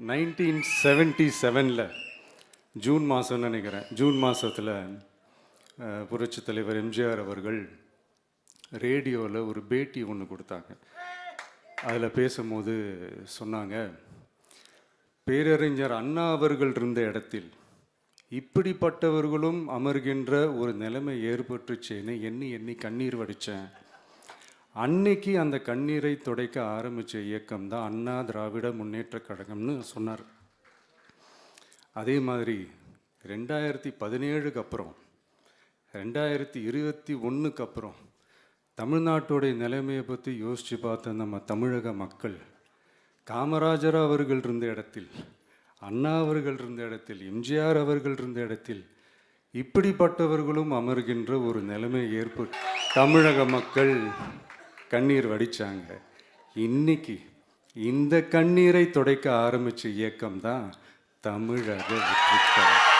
1977 June மாதம்னு நினைக்கிறேன். June மாதத்தில் புரட்சித் தலைவர் எம்ஜிஆர் அவர்கள் ரேடியோவில் ஒரு பேட்டி ஒன்று கொடுத்தாங்க. அதில் பேசும்போது சொன்னாங்க, பேரறிஞர் அண்ணா அவர்கள் இருந்த இடத்தில் இப்படிப்பட்டவர்களும் அமர்கின்ற ஒரு நிலைமை ஏற்பட்டுச்சேன்னு எண்ணி எண்ணி கண்ணீர் வடித்தேன். அன்னைக்கு அந்த கண்ணீரை துடைக்க ஆரம்பித்த இயக்கம் தான் அண்ணா திராவிட முன்னேற்ற கழகம்னு சொன்னார். அதே மாதிரி 2017 அப்புறம் 2021 அப்புறம் தமிழ்நாட்டுடைய நிலைமையை பற்றி யோசித்து பார்த்த நம்ம தமிழக மக்கள் காமராஜர் அவர்கள் இருந்த இடத்தில், அண்ணா அவர்கள் இருந்த இடத்தில், எம்ஜிஆர் அவர்கள் இருந்த இடத்தில் இப்படிப்பட்டவர்களும் அமர்கின்ற ஒரு நிலைமை ஏற்பட்டு தமிழக மக்கள் கண்ணீர் வடித்தாங்க. இன்னைக்கு இந்த கண்ணீரை துடைக்க ஆரம்பித்த இயக்கம் தான் தமிழக வெற்றிக்கழகம்.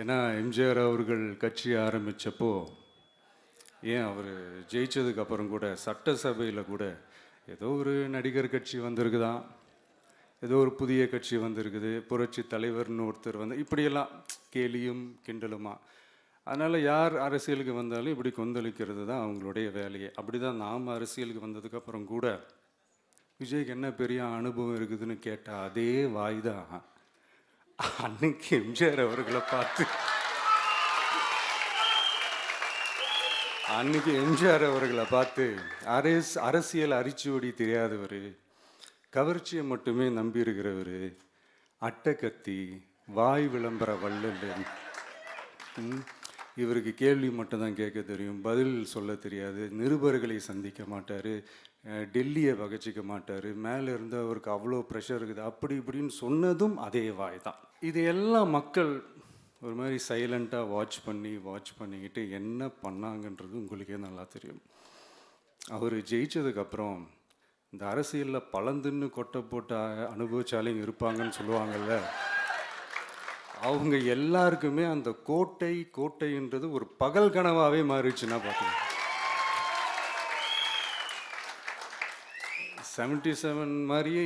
ஏன்னா எம்ஜிஆர் அவர்கள் கட்சி ஆரம்பித்தப்போ, ஏன் அவர் ஜெயிச்சதுக்கு அப்புறம் கூட சட்டசபையில் கூட ஏதோ ஒரு நடிகர் கட்சி வந்திருக்குதான், ஏதோ ஒரு புதிய கட்சி வந்திருக்குது, புரட்சி தலைவர்னு ஒருத்தர் வந்து இப்படியெல்லாம் கேலியும் கிண்டலுமா. அதனால் யார் அரசியலுக்கு வந்தாலும் இப்படி கொந்தளிக்கிறது தான் அவங்களுடைய வேலையே. அப்படி தான் நாம் அரசியலுக்கு வந்ததுக்கப்புறம் கூட விஜய்க்கு என்ன பெரிய அனுபவம் இருக்குதுன்னு கேட்டால் அதே வாய் தான் அன்னைக்கு எம்ஜிஆர் அவர்களை பார்த்து அரசியல் அரிச்சுவடி தெரியாதவர், கவர்ச்சியை மட்டுமே நம்பி இருக்கிறவர், அட்டைக்கத்தி, வாய் விளம்பர வள்ளல், இவருக்கு கேள்வி மட்டும்தான் கேட்க தெரியும், பதில் சொல்ல தெரியாது, நிருபர்களை சந்திக்க மாட்டார், டெல்லியை வகச்சிக்க மாட்டார், மேலே இருந்து அவருக்கு அவ்வளோ ப்ரெஷர் இருக்குது, அப்படி இப்படின்னு சொன்னதும் அதே வாய் தான். இதையெல்லாம் மக்கள் ஒரு மாதிரி சைலண்ட்டாக வாட்ச் பண்ணிக்கிட்டு என்ன பண்ணாங்கன்றது உங்களுக்கே நல்லா தெரியும். அவர் ஜெயிச்சதுக்கப்புறம் இந்த அரசியலில் பழந்துன்னு கொட்டை போட்ட அனுபவிச்சாலையும் இருப்பாங்கன்னு சொல்லுவாங்கள்ல, அவங்க எல்லாருக்குமே அந்த கோட்டைன்றது ஒரு பகல் கனவாகவே மாறிடுச்சுன்னா பார்த்துக்கோங்க. 77 மாதிரியே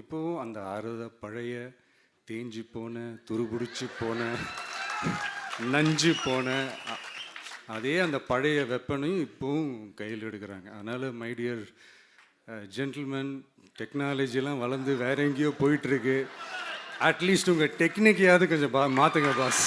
இப்போவும் அந்த பழைய தேஞ்சி போன, துருபிடிச்சி போன, நஞ்சு போன அதே அந்த பழைய வெப்பனையும் இப்போவும் கையில் எடுக்கிறாங்க. அதனால் மை டியர் ஜென்டில்மேன், டெக்னாலஜிலாம் வளர்ந்து வேற எங்கேயோ போயிட்டுருக்கு. அட்லீஸ்ட் உங்கள் டெக்னிக்கையாவது கொஞ்சம் மாற்றுங்க பாஸ்.